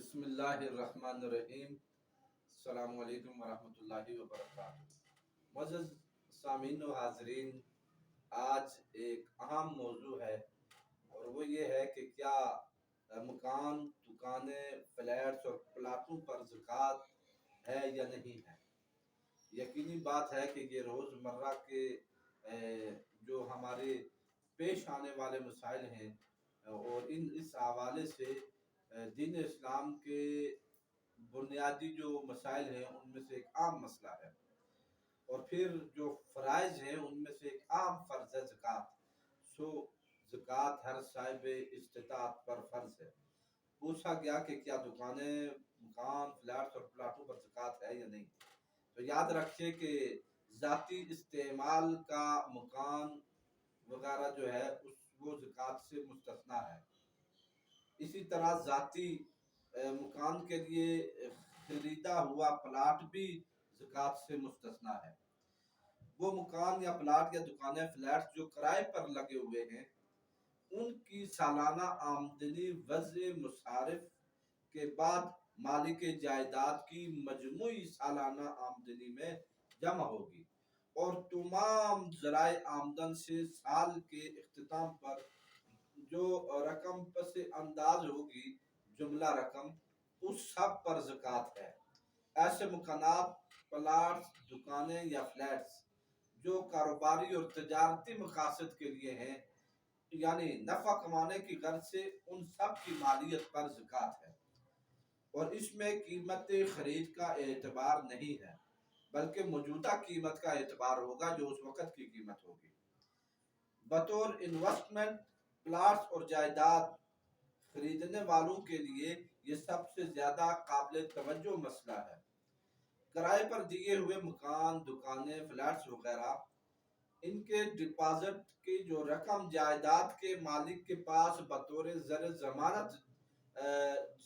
بسم اللہ الرحمن الرحیم۔ السلام علیکم ورحمۃ اللہ وبرکاتہ۔ معزز سامعین و حاضرین، آج ایک اہم موضوع ہے اور وہ یہ ہے کہ کیا مکان، دکانیں، فلیٹس اور پلاٹوں پر زکوٰۃ ہے یا نہیں ہے۔ یقینی بات ہے کہ یہ روزمرہ کے جو ہمارے پیش آنے والے مسائل ہیں اور اس حوالے سے دین اسلام کے بنیادی جو مسائل ہیں ان میں سے ایک عام مسئلہ ہے، اور پھر جو فرائض ہیں ان میں سے ایک عام فرض ہے زکوٰۃ۔ زکوٰۃ ہر صاحب استطاعت پر فرض ہے۔ پوچھا گیا کہ کیا دکانیں، مکان، فلیٹس اور پلاٹوں پر زکوٰۃ ہے یا نہیں، تو یاد رکھیے کہ ذاتی استعمال کا مکان وغیرہ جو ہے وہ زکوٰۃ سے مستثنیٰ ہے۔ اسی طرح ذاتی مکان کے لیے خریدا ہوا پلاٹ بھی زکوٰۃ سے مستثنیٰ ہے۔ وہ مکان یا پلاٹ یا دکانیں، فلیٹس جو کرائے پر لگے ہوئے ہیں، ان کی سالانہ آمدنی وضع مصارف کے بعد مالک جائیداد کی مجموعی سالانہ آمدنی میں جمع ہوگی، اور تمام ذرائع آمدن سے سال کے اختتام پر جو رقم پس انداز ہوگی، جملہ رقم، اس سب پر زکوٰۃ ہے۔ ایسے مکانات، پلاٹس، دکانیں یا فلیٹس جو کاروباری اور تجارتی مقاصد کے لیے ہیں، یعنی نفع کمانے کی غرض سے، ان سب کی مالیت پر زکوٰۃ ہے، اور اس میں قیمت خرید کا اعتبار نہیں ہے، بلکہ موجودہ قیمت کا اعتبار ہوگا جو اس وقت کی قیمت ہوگی۔ بطور انویسٹمنٹ، پلاٹس اور جائیداد خریدنے والوں کے لیے یہ سب سے زیادہ قابل توجہ مسئلہ ہے۔ کرائے پر دیے ہوئے مکان، دکانیں، فلیٹس وغیرہ، ان کے ڈپازٹ کی جو رقم جائیداد کے مالک کے پاس بطور زر ضمانت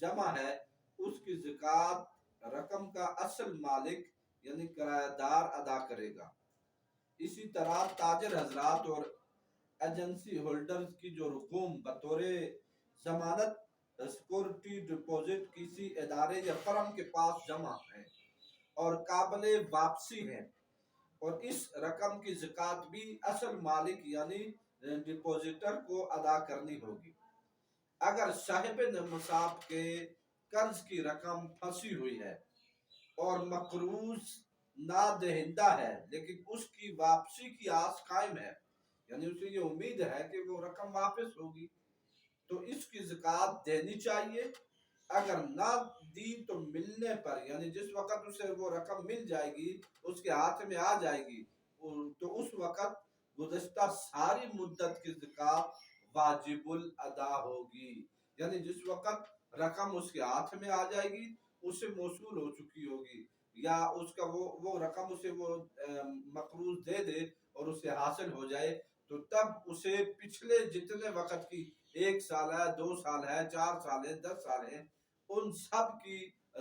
جمع ہے، اس کی زکوٰۃ رقم کا اصل مالک یعنی کرایہ دار ادا کرے گا۔ اسی طرح تاجر حضرات اور ایجنسی ہولڈرز کی جو رقوم بطور ضمانت سیکورٹی ڈپازٹ کسی ادارے یا فرم کے پاس جمع ہے اور قابل واپسی ہے، اور اس رقم کی زکوٰۃ بھی اصل مالک یعنی ڈپازیٹر کو ادا کرنی ہوگی۔ اگر صاحب نصاب کے قرض کی رقم پھنسی ہوئی ہے اور مقروض نہ دہندہ ہے، لیکن اس کی واپسی کی آس قائم ہے، یعنی اسے یہ امید ہے کہ وہ رقم واپس ہوگی، تو اس کی زکوٰۃ دینی چاہیے۔ اگر نہ دی تو ملنے پر، یعنی جس وقت اسے وہ رقم مل جائے گی، اس کے ہاتھ میں آ جائے گی، تو اس وقت گزشتہ ساری مدت کی زکوٰۃ واجب الادا ہوگی، یعنی جس وقت رقم اس کے ہاتھ میں آ جائے گی، اسے موصول ہو چکی ہوگی، یا اس کا وہ رقم اسے وہ مقروض دے دے اور اسے حاصل ہو جائے، تو تب اسے پچھلے جتنے وقت کی 1 سال ہے، 2 سال ہے، 4 سال ہے، 10 سال ہے، ان سب کی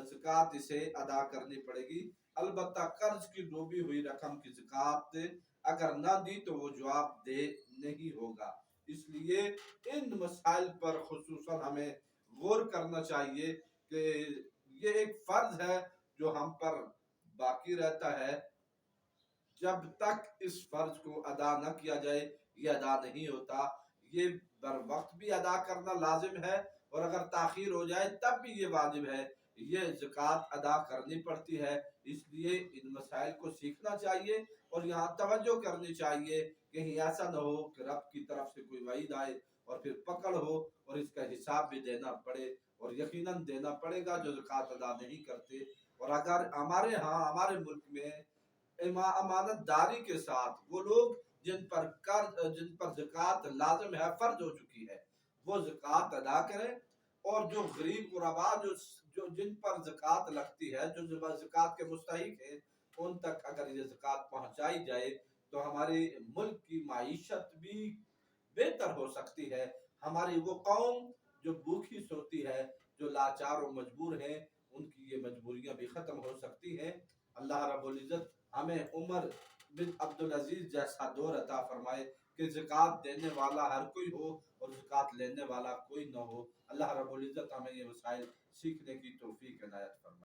زکوٰۃ اسے ادا کرنی پڑے گی۔ البتہ قرض کی ڈوبی ہوئی رقم کی زکوٰۃ اگر نہ دی تو وہ جواب دہ نہیں ہوگا۔ اس لیے ان مسائل پر خصوصاً ہمیں غور کرنا چاہیے کہ یہ ایک فرض ہے جو ہم پر باقی رہتا ہے۔ جب تک اس فرض کو ادا نہ کیا جائے یہ ادا نہیں ہوتا۔ یہ بر وقت بھی ادا کرنا لازم ہے، اور اگر تاخیر ہو جائے تب بھی یہ واجب ہے، یہ زکوٰۃ ادا کرنی پڑتی ہے۔ اس لیے ان مسائل کو سیکھنا چاہیے اور یہاں توجہ کرنی چاہیے، کہیں ایسا نہ ہو کہ رب کی طرف سے کوئی وعید آئے اور پھر پکڑ ہو اور اس کا حساب بھی دینا پڑے، اور یقیناً دینا پڑے گا جو زکوٰۃ ادا نہیں کرتے۔ اور اگر ہمارے ملک میں امانت داری کے ساتھ وہ لوگ جن پر زکوٰۃ لازم ہے، فرض ہو چکی ہے، وہ زکوٰۃ ادا کریں، اور جو غریب غربا جو جن پر زکوٰۃ لگتی ہے، جو زکوٰۃ کے مستحق ہیں، ان تک اگر یہ زکوٰۃ پہنچائی جائے تو ہمارے ملک کی معیشت بھی بہتر ہو سکتی ہے۔ ہماری وہ قوم جو بھوکی سوتی ہے، جو لاچار و مجبور ہیں، ان کی یہ مجبوریاں بھی ختم ہو سکتی ہیں۔ اللہ رب العزت ہمیں عمر بن عبدالعزیز جیسا دور عطا فرمائے کہ زکوٰۃ دینے والا ہر کوئی ہو اور زکوٰۃ لینے والا کوئی نہ ہو۔ اللہ رب العزت ہمیں یہ مسائل سیکھنے کی توفیق عنایت فرمائے۔